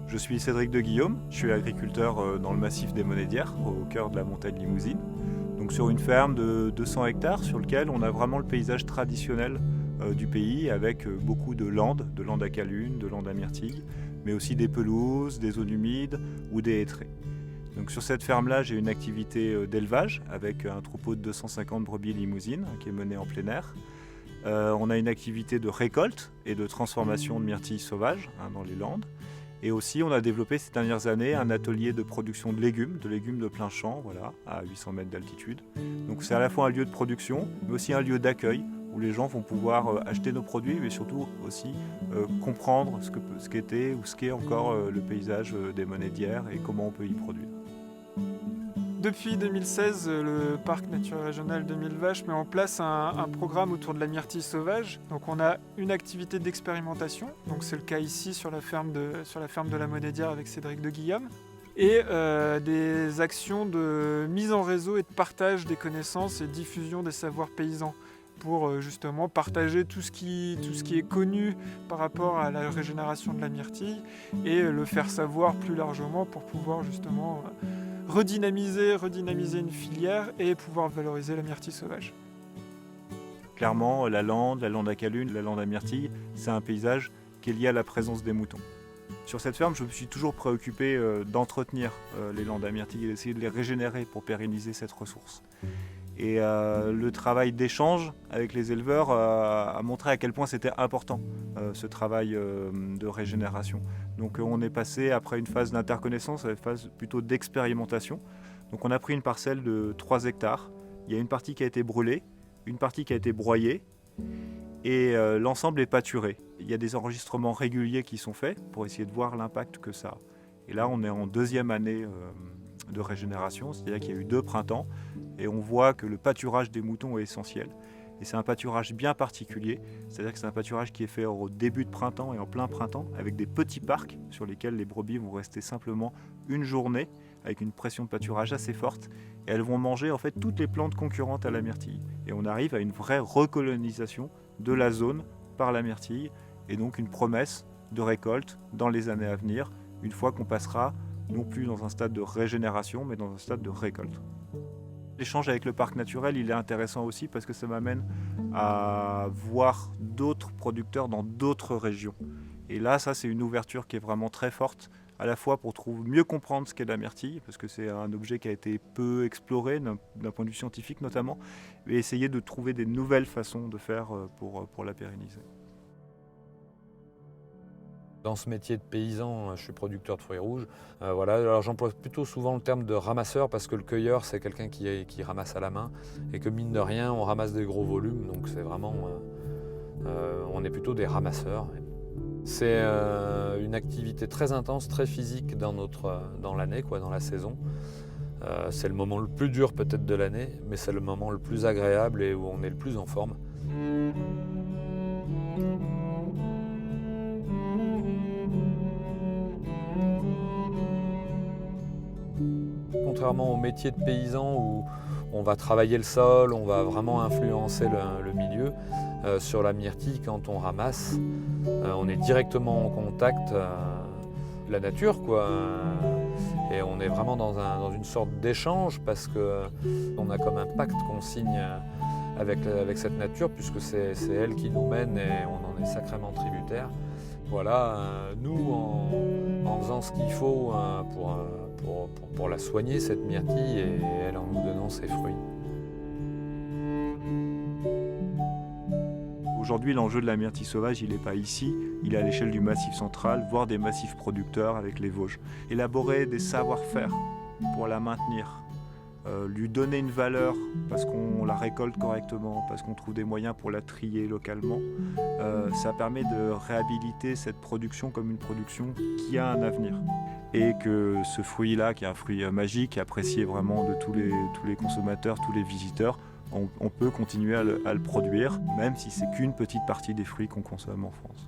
Je suis Cédric de Guillaume, je suis agriculteur dans le massif des Monédières, au cœur de la montagne Limousine. Donc sur une ferme de 200 hectares sur lequel on a vraiment le paysage traditionnel du pays avec beaucoup de landes à calunes, de landes à myrtilles, mais aussi des pelouses, des zones humides ou des hêtraies. Donc sur cette ferme-là, j'ai une activité d'élevage avec un troupeau de 250 brebis limousines qui est mené en plein air. On a une activité de récolte et de transformation de myrtilles sauvages dans les landes. Et aussi, on a développé ces dernières années un atelier de production de légumes de plein champ, voilà, à 800 mètres d'altitude. Donc c'est à la fois un lieu de production, mais aussi un lieu d'accueil où les gens vont pouvoir acheter nos produits, mais surtout aussi comprendre ce qu'était ou ce qu'est encore le paysage des Monédières et comment on peut y produire. Depuis 2016, le parc naturel régional de Millevaches met en place un programme autour de la myrtille sauvage. Donc on a une activité d'expérimentation, donc c'est le cas ici sur la ferme de la Monédière avec Cédric de Guillaume, et des actions de mise en réseau et de partage des connaissances et diffusion des savoirs paysans pour justement partager tout ce qui est connu par rapport à la régénération de la myrtille et le faire savoir plus largement pour pouvoir justement redynamiser une filière et pouvoir valoriser la myrtille sauvage. Clairement, la lande à calunes, la lande à myrtille, c'est un paysage qui est lié à la présence des moutons. Sur cette ferme, je me suis toujours préoccupé d'entretenir les landes à myrtille et d'essayer de les régénérer pour pérenniser cette ressource. Et le travail d'échange avec les éleveurs a montré à quel point c'était important, ce travail de régénération. Donc on est passé après une phase d'interconnaissance à une phase plutôt d'expérimentation. Donc on a pris une parcelle de 3 hectares. Il y a une partie qui a été brûlée, une partie qui a été broyée et l'ensemble est pâturé. Il y a des enregistrements réguliers qui sont faits pour essayer de voir l'impact que ça a. Et là on est en 2e année de régénération, c'est-à-dire qu'il y a eu 2 printemps et on voit que le pâturage des moutons est essentiel. Et c'est un pâturage bien particulier, c'est-à-dire que c'est un pâturage qui est fait au début de printemps et en plein printemps, avec des petits parcs sur lesquels les brebis vont rester simplement une journée, avec une pression de pâturage assez forte, et elles vont manger en fait toutes les plantes concurrentes à la myrtille. Et on arrive à une vraie recolonisation de la zone par la myrtille, et donc une promesse de récolte dans les années à venir, une fois qu'on passera non plus dans un stade de régénération, mais dans un stade de récolte. L'échange avec le parc naturel, il est intéressant aussi parce que ça m'amène à voir d'autres producteurs dans d'autres régions. Et là, ça, c'est une ouverture qui est vraiment très forte, à la fois pour mieux comprendre ce qu'est la myrtille, parce que c'est un objet qui a été peu exploré, d'un point de vue scientifique notamment, et essayer de trouver des nouvelles façons de faire pour la pérenniser. Dans ce métier de paysan, je suis producteur de fruits rouges. Voilà. Alors j'emploie plutôt souvent le terme de ramasseur parce que le cueilleur, c'est quelqu'un qui ramasse à la main et que mine de rien, on ramasse des gros volumes. Donc c'est vraiment, on est plutôt des ramasseurs. C'est une activité très intense, très physique dans l'année, dans la saison. C'est le moment le plus dur peut-être de l'année, mais c'est le moment le plus agréable et où on est le plus en forme. Contrairement au métier de paysan où on va travailler le sol, on va vraiment influencer le milieu, sur la myrtille, quand on ramasse, on est directement en contact de la nature, et on est vraiment dans une sorte d'échange parce qu'on a comme un pacte qu'on signe avec cette nature puisque c'est elle qui nous mène et on en est sacrément tributaire. Voilà, nous en faisant ce qu'il faut pour la soigner, cette myrtille, et elle en nous donnant ses fruits. Aujourd'hui, l'enjeu de la myrtille sauvage, il n'est pas ici, il est à l'échelle du Massif central, voire des massifs producteurs avec les Vosges. Élaborer des savoir-faire pour la maintenir, lui donner une valeur parce qu'on la récolte correctement, parce qu'on trouve des moyens pour la trier localement, ça permet de réhabiliter cette production comme une production qui a un avenir. Et que ce fruit-là, qui est un fruit magique, apprécié vraiment de tous les consommateurs, tous les visiteurs, on peut continuer à le produire, même si c'est qu'une petite partie des fruits qu'on consomme en France.